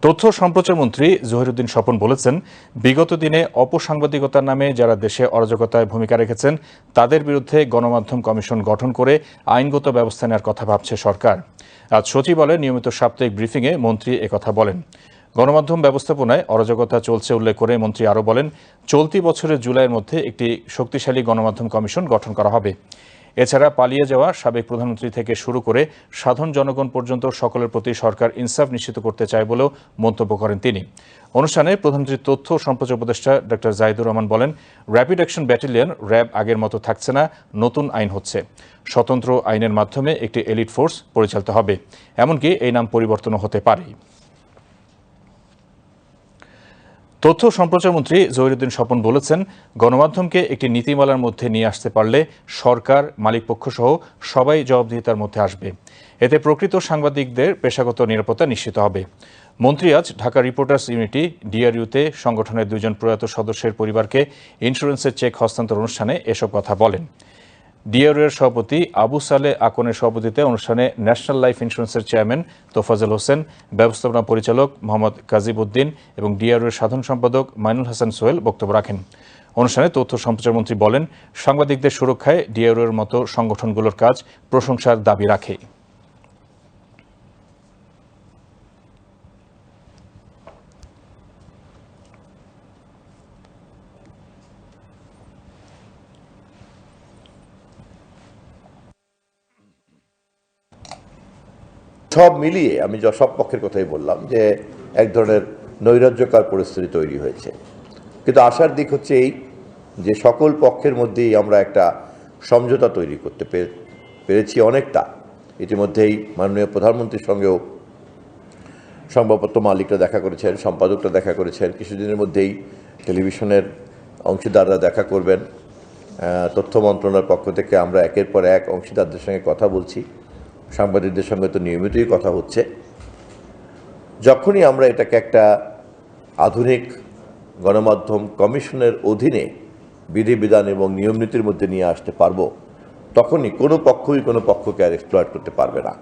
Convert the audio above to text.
তথ্য সম্প্রচার মন্ত্রী জহিরুদ্দিন স্বপন বলেছেন, বিগত দিনে অপসাংবাদিকতার নামে যারা দেশে অরাজকতায় ভূমিকা রেখেছেন তাদের বিরুদ্ধে গণমাধ্যম কমিশন গঠন করে আইনগত ব্যবস্থা নেওয়ার কথা ভাবছে সরকার। আজ সচিবালয়ে নিয়মিত সাপ্তাহিক ব্রিফিংয়ে মন্ত্রী একথা বলেন। গণমাধ্যম ব্যবস্থাপনায় অরাজকতা চলছে উল্লেখ করে মন্ত্রী আরও বলেন, চলতি বছরের জুলাইয়ের মধ্যে একটি শক্তিশালী গণমাধ্যম কমিশন গঠন করা হবে। এছাড়া পালিয়ে যাওয়া সাবেক প্রধানমন্ত্রী থেকে শুরু করে সাধারণ জনগণ পর্যন্ত সকলের প্রতি সরকার ইনসাফ নিশ্চিত করতে চায় বলেও মন্তব্য করেন তিনি। অনুষ্ঠানে প্রধানমন্ত্রীর তথ্য ও সম্প্রচার উপদেষ্টা ডক্টর জাহিদুর রহমান বলেন, র্যাপিড অ্যাকশন ব্যাটালিয়ন র্যাব আগের মতো থাকছে না, নতুন আইন হচ্ছে। স্বতন্ত্র আইনের মাধ্যমে একটি এলিট ফোর্স পরিচালিত হবে, এমনকি এই নাম পরিবর্তনও হতে পারে। তথ্য সম্প্রচার মন্ত্রী জহিরুদ্দিন স্বপন বলেছেন, গণমাধ্যমকে একটি নীতিমালার মধ্যে নিয়ে আসতে পারলে সরকার, মালিকপক্ষ সহ সবাই জবাবদিহিতার মধ্যে আসবে। এতে প্রকৃত সাংবাদিকদের পেশাগত নিরাপত্তা নিশ্চিত হবে। মন্ত্রী আজ ঢাকা রিপোর্টার্স ইউনিটি ডিআরইউতে সংগঠনের 2 জন প্রয়াত সদস্যের পরিবারকে ইন্স্যুরেন্সের চেক হস্তান্তর অনুষ্ঠানে এসব কথা বলেন। ডিআরইউর সভাপতি আবু সালে আকনের সভাপতিত্বে অনুষ্ঠানে ন্যাশনাল লাইফ ইন্স্যুরেন্সের চেয়ারম্যান তোফাজ্জল হোসেন, ব্যবস্থাপনা পরিচালক মোহাম্মদ কাজিবউদ্দিন এবং ডিআরইউর সাধারণ সম্পাদক মাইনুল হাসান সোহেল বক্তব্য রাখেন। অনুষ্ঠানে তথ্য সম্প্রচার মন্ত্রী বলেন, সাংবাদিকদের সুরক্ষায় ডিআরইউর মতো সংগঠনগুলোর কাজ প্রশংসার দাবি রাখে। সব মিলিয়ে আমি সব পক্ষের কথাই বললাম যে এক ধরনের নৈরাজ্যকর পরিস্থিতি তৈরি হয়েছে, কিন্তু আশার দিক হচ্ছে এই যে সকল পক্ষের মধ্যেই আমরা একটা সমঝোতা তৈরি করতে পেরেছি অনেকটা। ইতিমধ্যেই মাননীয় প্রধানমন্ত্রীর সঙ্গেও সংবাদপত্র মালিকরা দেখা করেছেন, সম্পাদকরা দেখা করেছেন, কিছুদিনের মধ্যেই টেলিভিশনের অংশীদাররা দেখা করবেন। তথ্য মন্ত্রণালয়ের পক্ষ থেকে আমরা একের পর এক অংশীদারদের সঙ্গে কথা বলছি, সাংবাদিকদের সঙ্গে তো নিয়মিতই কথা হচ্ছে। যখনই আমরা এটাকে একটা আধুনিক গণমাধ্যম কমিশনের অধীনে বিধিবিধান এবং নিয়মনীতির মধ্যে নিয়ে আসতে পারবো, তখনই কোনো পক্ষই কোনো পক্ষকে আর এক্সপ্লয়েট করতে পারবে না।